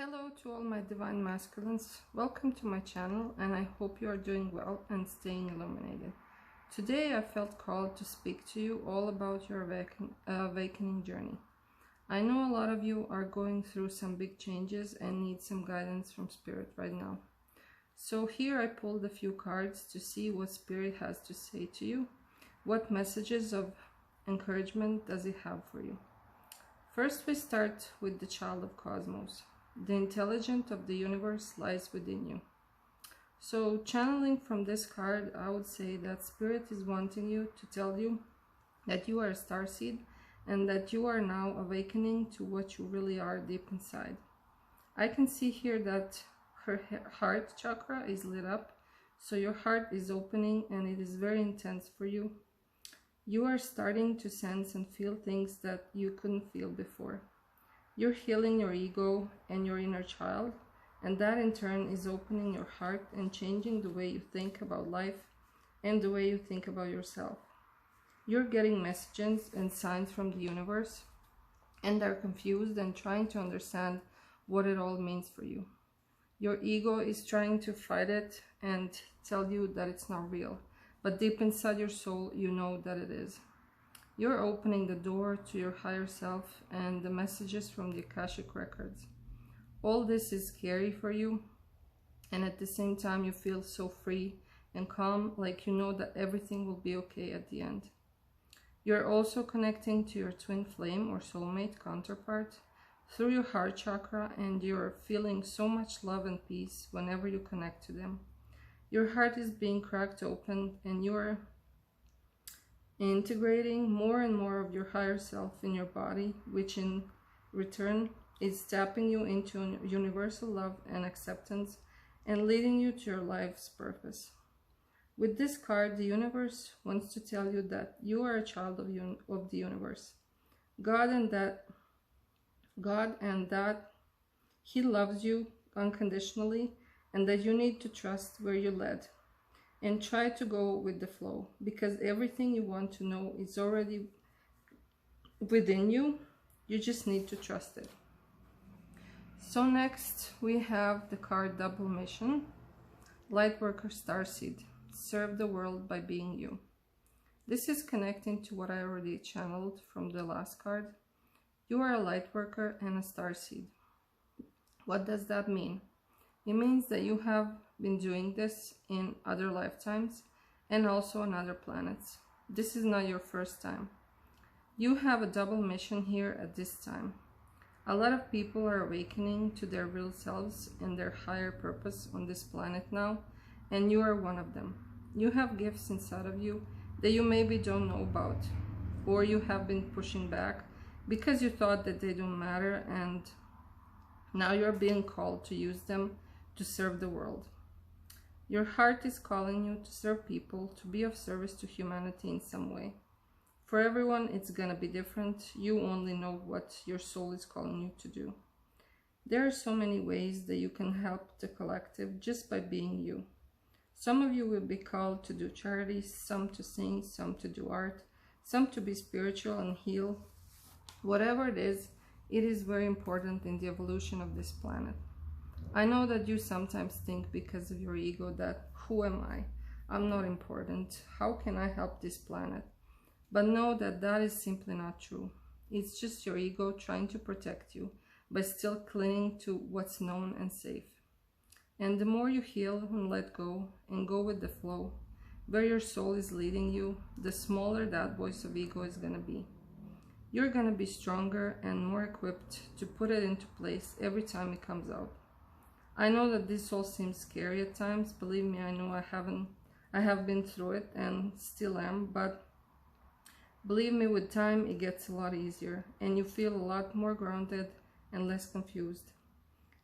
Hello to all my divine masculines. Welcome to my channel, and I hope you are doing well and staying illuminated. Today I felt called to speak to you all about your awakening journey. I know a lot of you are going through some big changes and need some guidance from Spirit right now. So here I pulled a few cards to see what Spirit has to say to you. What messages of encouragement does it have for you? First, we start with the child of cosmos. The intelligence of the universe lies within you. So channeling from this card, I would say that Spirit is wanting you to tell you that you are a starseed and that you are now awakening to what you really are deep inside. I can see here that her heart chakra is lit up, so your heart is opening and it is very intense for you. You are starting to sense and feel things that you couldn't feel before. You're healing your ego and your inner child, and that in turn is opening your heart and changing the way you think about life and the way you think about yourself. You're getting messages and signs from the universe, and they're confused and trying to understand what it all means for you. Your ego is trying to fight it and tell you that it's not real, but deep inside your soul, you know that it is. You're opening the door to your higher self and the messages from the Akashic records. All this is scary for you, and at the same time you feel so free and calm, like you know that everything will be okay at the end. You're also connecting to your twin flame or soulmate counterpart through your heart chakra, and you're feeling so much love and peace whenever you connect to them. Your heart is being cracked open and you're integrating more and more of your higher self in your body, which in return is tapping you into universal love and acceptance and leading you to your life's purpose. With this card, the universe wants to tell you that you are a child of the universe. God and that He loves you unconditionally, and that you need to trust where you're led. And try to go with the flow, because everything you want to know is already within you. You just need to trust it. So next we have the card Double Mission. Lightworker Starseed. Serve the world by being you. This is connecting to what I already channeled from the last card. You are a lightworker and a starseed. What does that mean? It means that you have been doing this in other lifetimes and also on other planets. This is not your first time. You have a double mission here at this time. A lot of people are awakening to their real selves and their higher purpose on this planet now, and you are one of them. You have gifts inside of you that you maybe don't know about, or you have been pushing back because you thought that they don't matter, and now you're being called to use them to serve the world. Your heart is calling you to serve people, to be of service to humanity in some way. For everyone, it's gonna be different. You only know what your soul is calling you to do. There are so many ways that you can help the collective just by being you. Some of you will be called to do charities, some to sing, some to do art, some to be spiritual and heal. Whatever it is very important in the evolution of this planet. I know that you sometimes think because of your ego that, who am I? I'm not important. How can I help this planet? But know that that is simply not true. It's just your ego trying to protect you by still clinging to what's known and safe. And the more you heal and let go and go with the flow, where your soul is leading you, the smaller that voice of ego is going to be. You're going to be stronger and more equipped to put it into place every time it comes out. I know that this all seems scary at times. Believe me, I know I have been through it and still am, but believe me, with time it gets a lot easier and you feel a lot more grounded and less confused.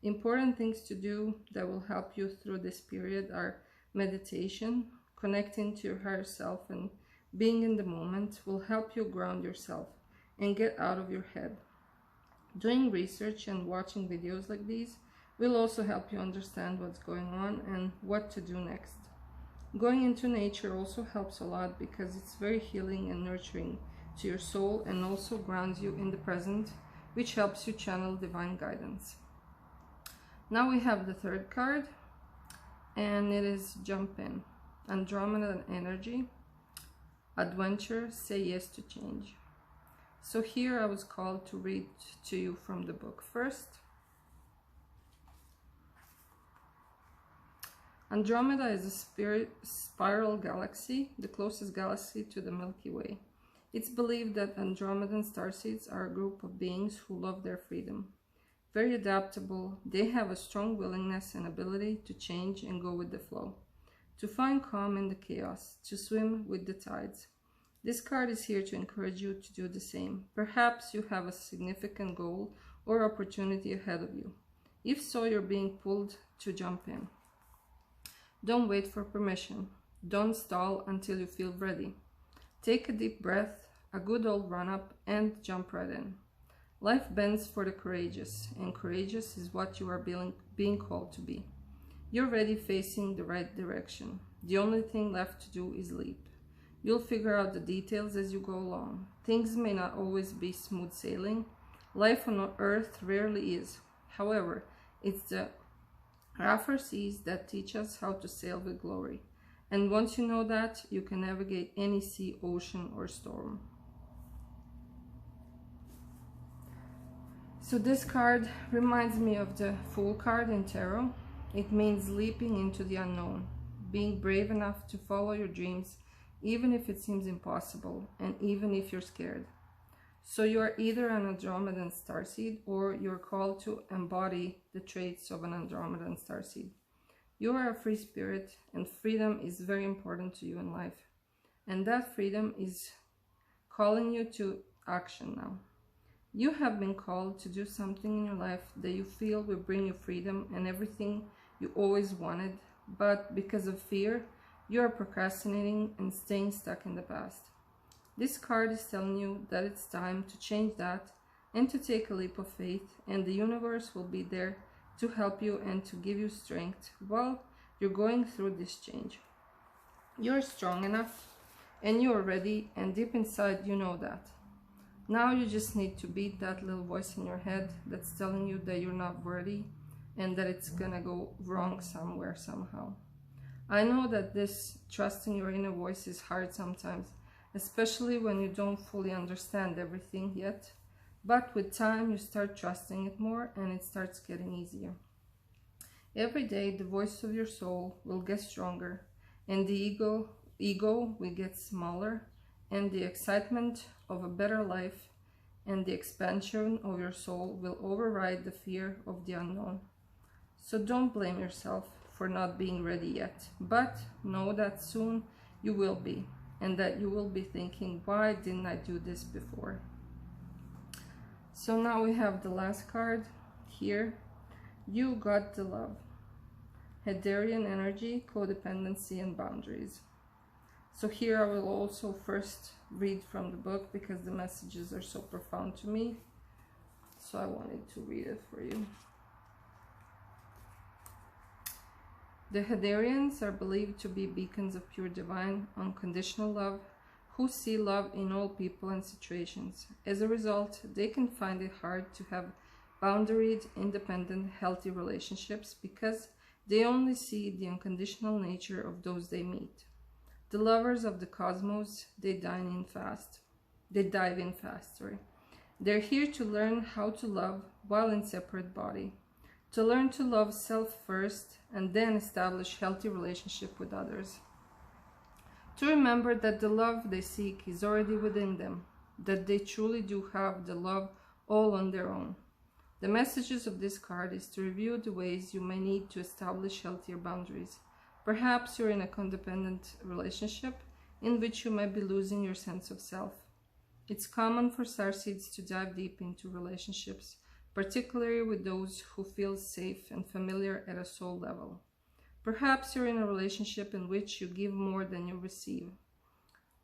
Important things to do that will help you through this period are meditation, connecting to your higher self, and being in the moment will help you ground yourself and get out of your head. Doing research and watching videos like these will also help you understand what's going on and what to do next. Going into nature also helps a lot because it's very healing and nurturing to your soul and also grounds you in the present, which helps you channel divine guidance. Now we have the third card, and it is Jump In. Andromeda energy, adventure, say yes to change. So here I was called to read to you from the book first. Andromeda is a spiral galaxy, the closest galaxy to the Milky Way. It's believed that Andromedan starseeds are a group of beings who love their freedom. Very adaptable, they have a strong willingness and ability to change and go with the flow, to find calm in the chaos, to swim with the tides. This card is here to encourage you to do the same. Perhaps you have a significant goal or opportunity ahead of you. If so, you're being pulled to jump in. Don't wait for permission. Don't stall until you feel ready. Take a deep breath, a good old run-up, and jump right in. Life bends for the courageous, and courageous is what you are being called to be. You're already facing the right direction. The only thing left to do is leap. You'll figure out the details as you go along. Things may not always be smooth sailing. Life on Earth rarely is. However, it's the rougher seas that teach us how to sail with glory. And once you know that, you can navigate any sea, ocean, or storm. So this card reminds me of the Fool card in Tarot. It means leaping into the unknown, being brave enough to follow your dreams, even if it seems impossible, and even if you're scared. So you are either an Andromedan starseed, or you're called to embody the traits of an Andromedan starseed. You are a free spirit, and freedom is very important to you in life. And that freedom is calling you to action now. You have been called to do something in your life that you feel will bring you freedom and everything you always wanted, but because of fear, you are procrastinating and staying stuck in the past. This card is telling you that it's time to change that and to take a leap of faith, and the universe will be there to help you and to give you strength while you're going through this change. You're strong enough and you are ready, and deep inside you know that. Now you just need to beat that little voice in your head that's telling you that you're not worthy and that it's gonna go wrong somewhere, somehow. I know that this trusting your inner voice is hard sometimes, especially when you don't fully understand everything yet. But with time, you start trusting it more and it starts getting easier. Every day, the voice of your soul will get stronger, and the ego will get smaller, and the excitement of a better life and the expansion of your soul will override the fear of the unknown. So don't blame yourself for not being ready yet, but know that soon you will be, and that you will be thinking, why didn't I do this before? So now we have the last card here. You got the love. Hedarian energy, codependency, and boundaries. So here I will also first read from the book because the messages are so profound to me. So I wanted to read it for you. The Hedarians are believed to be beacons of pure divine, unconditional love, who see love in all people and situations. As a result, they can find it hard to have boundaried, independent, healthy relationships because they only see the unconditional nature of those they meet. The lovers of the cosmos, they dive in fast. They're here to learn how to love while in separate body, to learn to love self first and then establish healthy relationship with others. To remember that the love they seek is already within them, that they truly do have the love all on their own. The messages of this card is to review the ways you may need to establish healthier boundaries. Perhaps you're in a codependent relationship in which you might be losing your sense of self. It's common for starseeds to dive deep into relationships, particularly with those who feel safe and familiar at a soul level. Perhaps you're in a relationship in which you give more than you receive.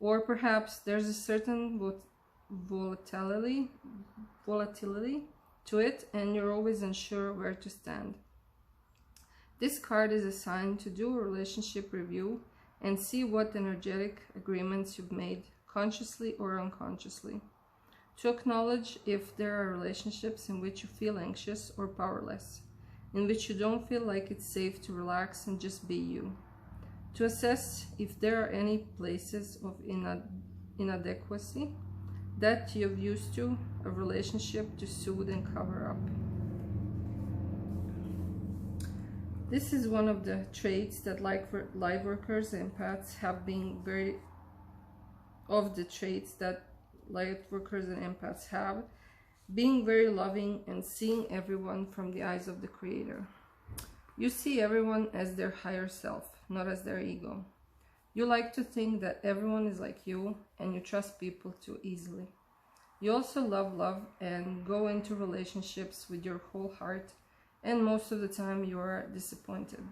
Or perhaps there's a certain volatility to it and you're always unsure where to stand. This card is assigned to do a relationship review and see what energetic agreements you've made, consciously or unconsciously. To acknowledge if there are relationships in which you feel anxious or powerless, in which you don't feel like it's safe to relax and just be you. To assess if there are any places of inadequacy that you've used to a relationship to soothe and cover up. This is one of the traits that lightworkers and empaths have been very being very loving and seeing everyone from the eyes of the Creator. You see everyone as their higher self, not as their ego. You like to think that everyone is like you, and you trust people too easily. You also love love and go into relationships with your whole heart, and most of the time you are disappointed.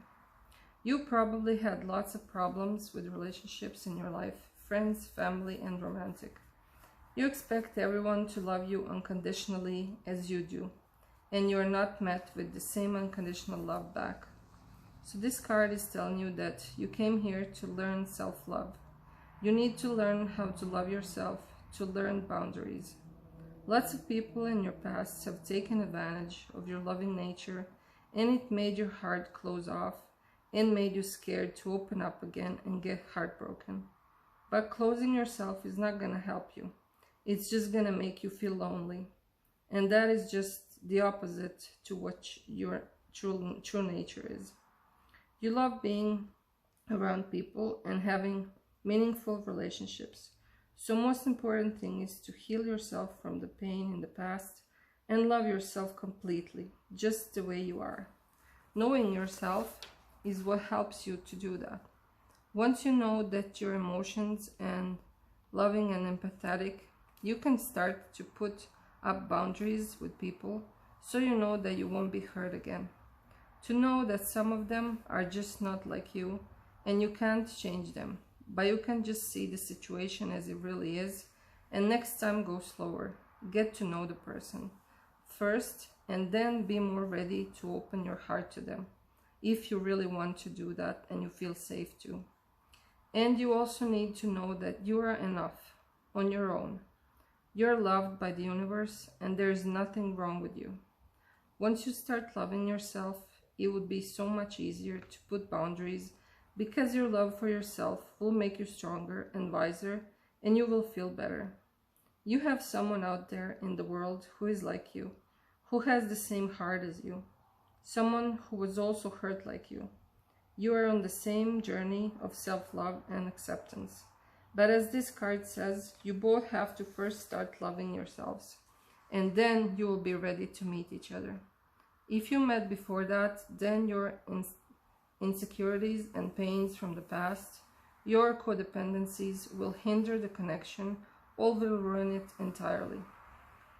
You probably had lots of problems with relationships in your life, friends, family, and romantic. You expect everyone to love you unconditionally as you do, and you are not met with the same unconditional love back. So this card is telling you that you came here to learn self-love. You need to learn how to love yourself, to learn boundaries. Lots of people in your past have taken advantage of your loving nature, and it made your heart close off and made you scared to open up again and get heartbroken. But closing yourself is not going to help you. It's just going to make you feel lonely. And that is just the opposite to what your true nature is. You love being around people and having meaningful relationships. So most important thing is to heal yourself from the pain in the past and love yourself completely, just the way you are. Knowing yourself is what helps you to do that. Once you know that your emotions and loving and empathetic, you can start to put up boundaries with people so you know that you won't be hurt again. To know that some of them are just not like you and you can't change them, but you can just see the situation as it really is, and next time go slower. Get to know the person first and then be more ready to open your heart to them if you really want to do that and you feel safe to. And you also need to know that you are enough on your own. You're loved by the universe and there is nothing wrong with you. Once you start loving yourself, it would be so much easier to put boundaries, because your love for yourself will make you stronger and wiser, and you will feel better. You have someone out there in the world who is like you, who has the same heart as you, someone who was also hurt like you. You are on the same journey of self-love and acceptance. But as this card says, you both have to first start loving yourselves, and then you will be ready to meet each other. If you met before that, then your insecurities and pains from the past, your codependencies will hinder the connection or will ruin it entirely.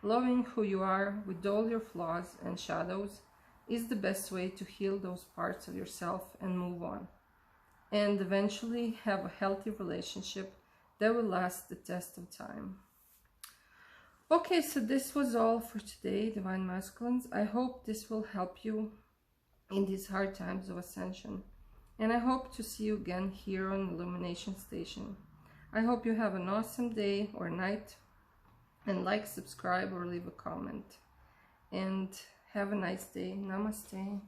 Loving who you are with all your flaws and shadows is the best way to heal those parts of yourself and move on, and eventually have a healthy relationship that will last the test of time. Okay, so this was all for today, Divine Masculines. I hope this will help you in these hard times of ascension. And I hope to see you again here on Illumination Station. I hope you have an awesome day or night. And like, subscribe, or leave a comment. And have a nice day. Namaste.